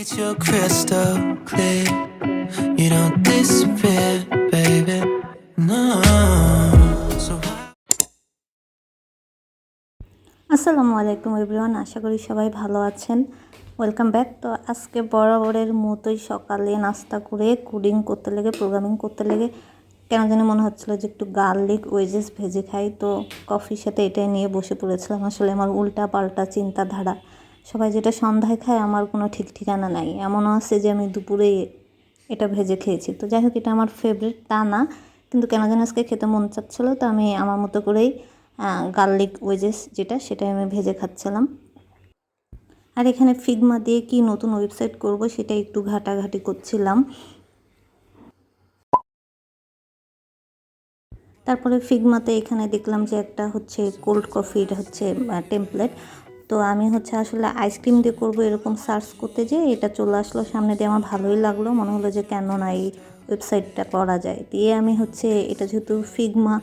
It's your crystal clear. You don't disappear, baby. No. So আসসালামু আলাইকুম everyone, আশা করি সবাই ভালো আছেন। Welcome back. তো আজকে বরাবরের মতোই সকালে নাস্তা করে প্রোগ্রামিং করতে লেগে কেন জানি মনে হচ্ছিলো যে একটু গার্লিক ওয়েজেস ভেজে খাই। তো কফির সাথে এটাই নিয়ে বসে পড়েছিলাম। আসলে আমার উল্টা পাল্টা চিন্তাধারা, সবাই যেটা সন্ধ্যায় খায় আমার কোনো ঠিক ঠিকানা নাই। এমনও আছে যে আমি দুপুরে এটা ভেজে খেয়েছি। তো যাই হোক, এটা আমার ফেভারিট তা না, কিন্তু কেন যেন আজকে খেতে মন চাচ্ছিলো। তো আমি আমার মতো করেই গার্লিক ওয়েজেস সেটাই আমি ভেজে খাচ্ছিলাম। আর এখানে ফিগমা দিয়ে কি নতুন ওয়েবসাইট করব সেটা একটু ঘাটাঘাটি করছিলাম। তারপরে ফিগমাতে এখানে দেখলাম যে একটা হচ্ছে কোল্ড কফি, এটা হচ্ছে টেমপ্লেট। তো আমি হচ্ছে আসলে আইসক্রিম দিয়ে করবো এরকম সার্চ করতে যেয়ে এটা চলে আসলো সামনে দিয়ে। আমার ভালোই লাগলো, মনে হলো যে কেন না এই ওয়েবসাইটটা করা যায়। দিয়ে আমি হচ্ছে এটা যেহেতু ফিগমা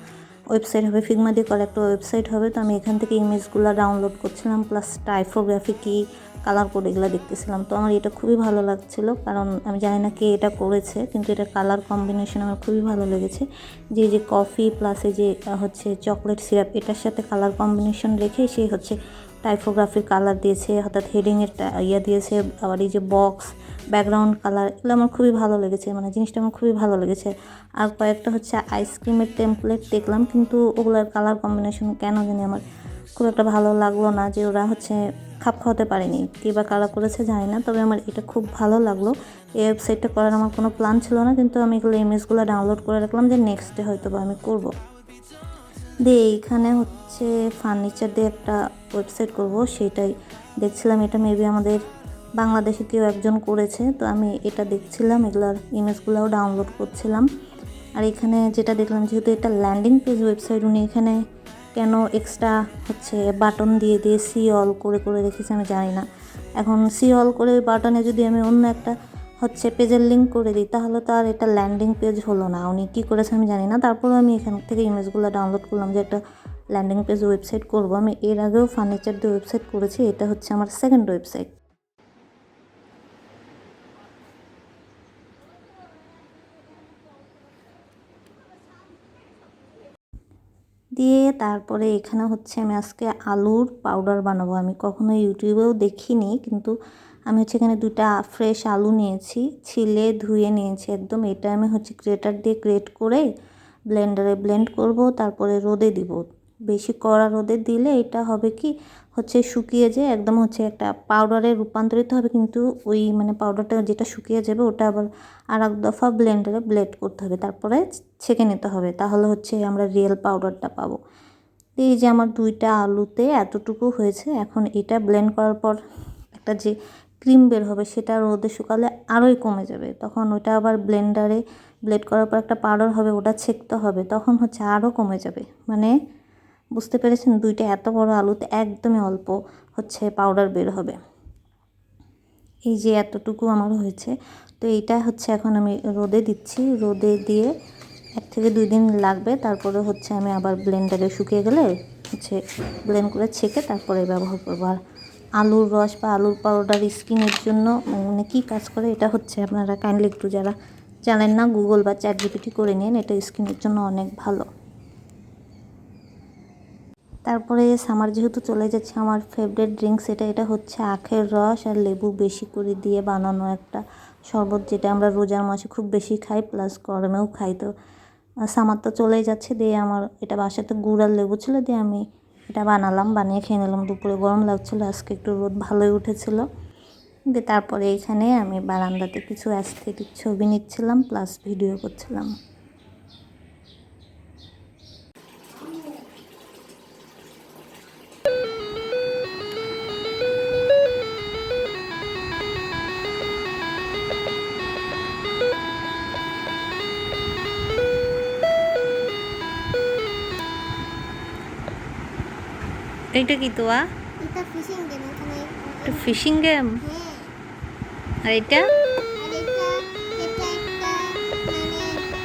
ওয়েবসাইট হবে, ফিগমা দিয়ে করা একটা ওয়েবসাইট হবে, তো আমি এখান থেকে ইমেজগুলো ডাউনলোড করছিলাম, প্লাস টাইপোগ্রাফি কি কালার কোড এগুলো দেখতেছিলাম। তো আমার এটা খুবই ভালো লাগছিলো, কারণ আমি জানি না কে এটা করেছে, কিন্তু এটা কালার কম্বিনেশন আমার খুবই ভালো লেগেছে। যে কফি প্লাস এই যে হচ্ছে চকলেট সিরাপ, এটার সাথে কালার কম্বিনেশন রেখে সে হচ্ছে টাইপোগ্রাফির কালার দিয়েছে, অর্থাৎ হেডিংয়ের দিয়েছে, আবার এই যে বক্স ব্যাকগ্রাউন্ড কালার, এগুলো আমার খুবই ভালো লেগেছে, মানে জিনিসটা আমার খুবই ভালো লেগেছে। আর কয়েকটা হচ্ছে আইসক্রিমের টেমপ্লেট দেখলাম, কিন্তু ওগুলোর কালার কম্বিনেশন কেন জানি আমার খুব একটা ভালো লাগলো না, যে ওরা হচ্ছে খাপ খাওয়াতে পারেনি, কী বা কালার করেছে জানি না। তবে আমার এটা খুব ভালো লাগলো। এই ওয়েবসাইটটা করার আমার কোনো প্ল্যান ছিল না, কিন্তু আমি এগুলো ইমেজগুলো ডাউনলোড করে রাখলাম যে নেক্সট ডে হয়তো বা আমি করব। দিয়ে এইখানে হচ্ছে ফার্নিচার দিয়ে একটা ওয়েবসাইট করব, সেটাই দেখছিলাম। এটা মেবি আমাদের বাংলাদেশে কেউ একজন করেছে, তো আমি এটা দেখছিলাম, এগুলার ইমেজগুলোও ডাউনলোড করছিলাম। আর এখানে যেটা দেখলাম, যেহেতু এটা ল্যান্ডিং পেজ ওয়েবসাইট, উনি এখানে কেন এক্সট্রা হচ্ছে বাটন দিয়ে সি অল করে রেখেছে আমি জানি না। এখন সি অল করে বাটনে যদি আমি অন্য একটা হচ্ছে পেজের লিঙ্ক করে দিই, তাহলে তো আর এটা ল্যান্ডিং পেজ হলো না। উনি কী করেছে আমি জানি না। তারপরে আমি এখান থেকে ইমেজগুলো ডাউনলোড করলাম যে একটা ল্যান্ডিং পেজ ওয়েবসাইট করব। আমি এর আগেও ফার্নিচার দিয়ে ওয়েবসাইট করেছি, এটা হচ্ছে আমার সেকেন্ড ওয়েবসাইট। দিয়ে তারপরে এখানে হচ্ছে আমি আজকে আলুর পাউডার বানাবো। আমি কখনো ইউটিউবেও দেখিনি, কিন্তু আমি হচ্ছে এখানে 2টা ফ্রেশ আলু নিয়েছি, ছিলে ধুয়ে নিয়েছি একদম। এটা আমি হচ্ছে গ্রেটার দিয়ে গ্রেট করে ব্লেন্ডারে ব্লেন্ড করব, তারপরে রোদে দিব। বেশি কড়া রোদে দিলে এটা হবে কি হচ্ছে শুকিয়ে যায় একদম, হচ্ছে একটা পাউডারে রূপান্তরিত হবে, কিন্তু ওই মানে পাউডারটা যেটা শুকিয়ে যাবে ওটা আবার আর এক দফা ব্লেন্ডারে ব্লেন্ড করতে হবে, তারপরে ছেঁকে নিতে হবে, তাহলে হচ্ছে আমরা রিয়েল পাউডারটা পাবো। এই যে আমার 2টা আলুতে এতটুকু হয়েছে। এখন এটা ব্লেন্ড করার পর একটা যে ক্রিম বের হবে, সেটা রোদে শুকালে আরোই কমে যাবে। তখন ওটা আবার ব্লেন্ডারে ব্লেন্ড করার পর একটা পাউডার হবে, ওটা ছেঁকতে হবে, তখন হচ্ছে আরও কমে যাবে। মানে বুঝতে পেরেছেন, 2টা এত বড় আলুতে একদমই অল্প হচ্ছে পাউডার বের হবে। এই যে এতটুকু আমার হয়েছে। তো এইটা হচ্ছে এখন আমি রোদে দিচ্ছি, রোদে দিয়ে 1 থেকে 2 দিন লাগবে। তারপরে হচ্ছে আমি আবার ব্লেন্ডারে শুকিয়ে গেলে হচ্ছে ব্লেন্ড করে ছেঁকে তারপরে ব্যবহার করবো। আর আলুর রস বা আলুর পাউডার স্কিনের জন্য মানে কী কাজ করে, এটা হচ্ছে আপনারা কাইন্ডলি একটু যারা জানেন না গুগল বা ChatGPT করে নিন, এটা স্কিনের জন্য অনেক ভালো। তারপরে সামার যেহেতু চলে যাচ্ছে, আমার ফেভারিট ড্রিঙ্কস এটা হচ্ছে আখের রস আর লেবু বেশি করে দিয়ে বানানো একটা শরবত, যেটা আমরা রোজার মাসে খুব বেশি খাই, প্লাস গরমেও খাই। তো সামার তো চলেই যাচ্ছে, দিয়ে আমার এটা বাসাতে গুড় আর লেবু ছিল, দিয়ে আমি এটা বানিয়ে খেয়ে নিলাম। দুপুরে গরম লাগছিলো, আজকে একটু রোদ ভালোই উঠেছিল। দিয়ে তারপরে এখানে আমি বারান্দাতে কিছু অ্যাস্থেটিক ছবি নিচ্ছিলাম, প্লাস ভিডিও করছিলাম। এইটা কি তোয়া? এটা ফিশিং গেম। এখানে একটা ফিশিং গেম। হ্যাঁ, আর এটা আর এটা এটা একটা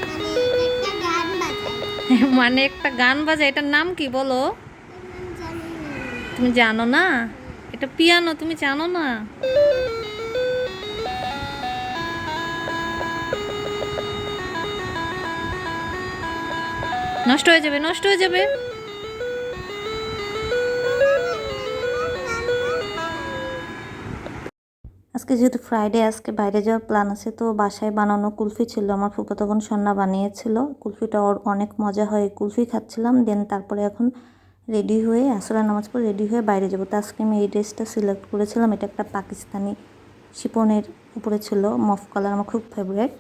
মানে এটা একটা গান বাজায়। মানে একটা গান বাজে, এটার নাম কি বলো? এর নাম জানি না। তুমি জানো না? এটা পিয়ানো, তুমি জানো না? নষ্ট হয়ে যাবে, নষ্ট হয়ে যাবে। আজকে যেহেতু ফ্রাইডে, আজকে বাইরে যাওয়ার প্ল্যান আছে, তো বাসায় বানানো কুলফি ছিল, আমার ফুফাতো বোন সন্না বানিয়েছিল। কুলফিটা ওর অনেক মজা হয়, কুলফি খাচ্ছিলাম। দেন তারপরে এখন রেডি হয়ে আসরের নামাজ পড়ে রেডি হয়ে বাইরে যাবো। তো আজকে আমি এই ড্রেসটা সিলেক্ট করেছিলাম, এটা একটা পাকিস্তানি শিপনের উপরে ছিল, মফ কালার, আমার খুব ফেভারেট।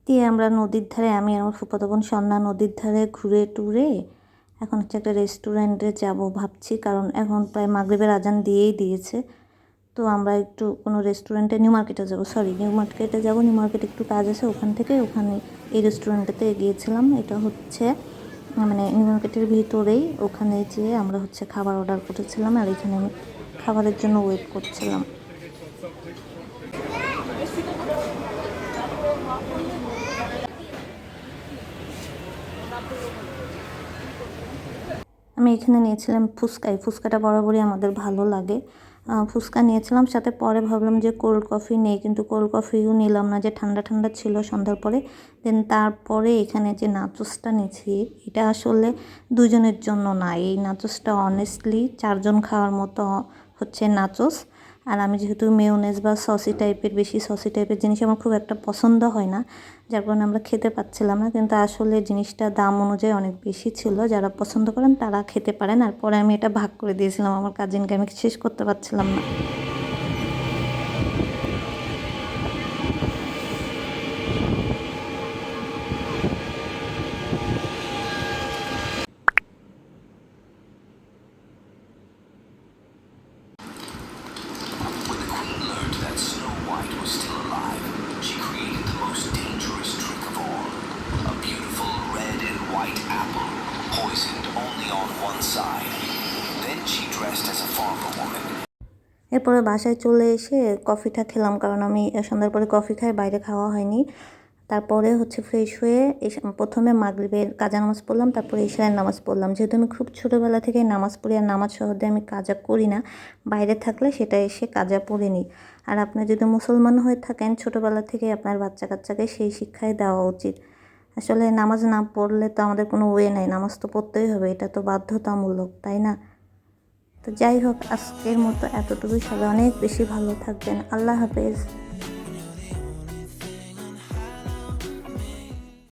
দিয়ে আমরা নদীর ধারে, আমি আমার ফুফাতো বোন সন্না নদীর ধারে ঘুরে টুরে এখন হচ্ছে একটা রেস্টুরেন্টে যাব ভাবছি, কারণ এখন প্রায় মাগরিবের আজান দিয়েই দিয়েছে। তো আমরা একটু কোনো রেস্টুরেন্টে, নিউ মার্কেটে যাব, সরি নিউ মার্কেটে যাব, নিউ মার্কেটে একটু কাজ আছে, ওখান থেকে ওখানে এই রেস্টুরেন্টটাতে গিয়েছিলাম। এটা হচ্ছে মানে নিউ মার্কেটের ভিতরেই, ওখানে যেয়ে আমরা হচ্ছে খাবার অর্ডার করেছিলাম, আর এখানে আমি খাবারের জন্য ওয়েট করছিলাম। আমি এখানে নিয়েছিলাম ফুচকা, এই ফুচকাটা বরাবরই আমাদের ভালো লাগে। ফুচকা নিয়েছিলাম, সাথে পরে ভাবলাম যে কোল্ড কফি নেই, কিন্তু কোল্ড কফিও নিলাম না, যে ঠান্ডা ঠান্ডা ছিল সন্ধ্যার পরে। দেন তারপরে এখানে যে নাচোসটা নিয়েছি, এটা আসলে দুজনের জন্য না, এই নাচোসটা অনেস্টলি 4 জন খাওয়ার মতো হচ্ছে নাচোস। আর আমি যেহেতু মেয়োনেজ বা সসি টাইপের, বেশি সসি টাইপের জিনিস আমার খুব একটা পছন্দ হয় না, যার কারণে আমরা খেতে পাচ্ছিলাম না। কিন্তু আসলে জিনিসটা দাম অনুযায়ী অনেক বেশি ছিল, যারা পছন্দ করেন তারা খেতে পারেন। আর পরে আমি এটা ভাগ করে দিয়েছিলাম আমার কাজিনকে, আমি শেষ করতে পারছিলাম না। When the queen learned that Snow White was still alive, she created the most dangerous trick of all. A beautiful red and white apple, poisoned only on one side. Then she dressed as a farmer woman. এরপরে বাসায় চলে এসে কফিটা খেলাম, কারণ আমি সন্ধ্যার পরে কফি খাই, বাইরে খাওয়া হয়নি। তারপরে হচ্ছে ফ্রেশ হয়ে প্রথমে মাগরিবের কাজা নামাজ পড়লাম, তারপরে ইশারের নামাজ পড়লাম। যেহেতু আমি খুব ছোটোবেলা থেকে নামাজ পড়ি, আর নামাজ শহরে আমি কাজা করি না, বাইরে থাকলে সেটা এসে কাজা পড়ে নিই। আর আপনি যদি মুসলমান হয়ে থাকেন, ছোটোবেলা থেকে আপনার বাচ্চা কাচ্চাকে সেই শিক্ষাই দেওয়া উচিত। আসলে নামাজ না পড়লে তো আমাদের কোনো ওয়ে নাই, নামাজ তো পড়তেই হবে, এটা তো বাধ্যতামূলক, তাই না? তো যাই হোক, আজকের মতো এতটুকুই। সবাই অনেক বেশি ভালো থাকবেন। আল্লাহ হাফেজ।